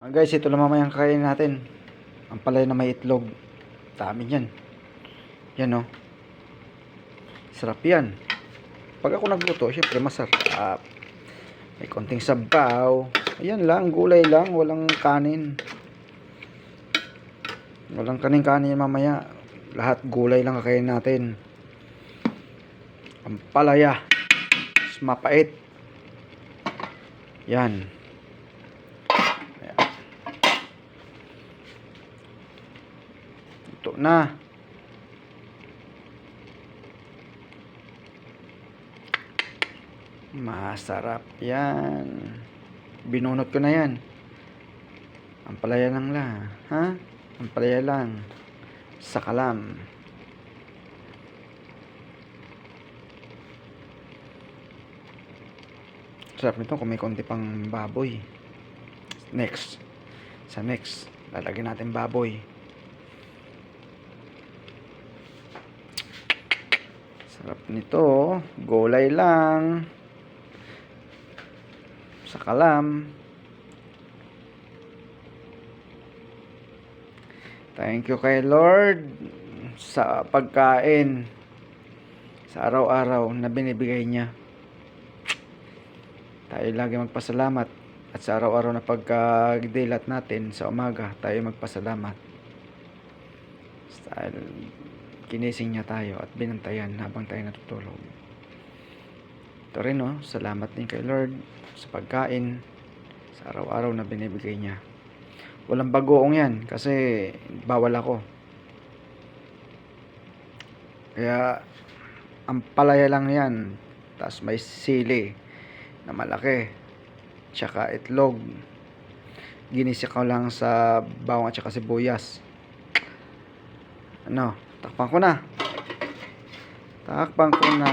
Guys, ito lang mamayang kakainin natin. Ang palay na may itlog. Dami yan. Yan o. Sarap yan. Pag ako nagluto, syempre masarap. May konting sabaw. Ayan lang, gulay lang. Walang kanin. Walang kanin-kanin mamaya. Lahat gulay lang kakainin natin. Ang palaya. Mas mapait. Yan. Ito na. Masarap yan. Binunot ko na yan. Ang palaya lang la. Ha? Ang palaya lang. Sa kalam. Sarap nito kung may konti pang baboy. Next. Sa next. Lalagyan natin baboy. Sarap nito. Gulay lang. Sa kalam. Thank you kay Lord sa pagkain sa araw-araw na binibigay niya. Tayo lagi magpasalamat at sa araw-araw na pagkadilat natin sa umaga, tayo magpasalamat. Dahil kinising niya tayo at binantayan habang tayo natutulog. Ito rin salamat din kay Lord sa pagkain sa araw-araw na binibigay niya. Walang bagoong yan kasi bawal ako. Kaya ang palaya lang yan. Tapos may sili na malaki. Tsaka itlog. Ginisa ko lang sa bawang at saka sibuyas. Takpan ko na. Takpan ko na.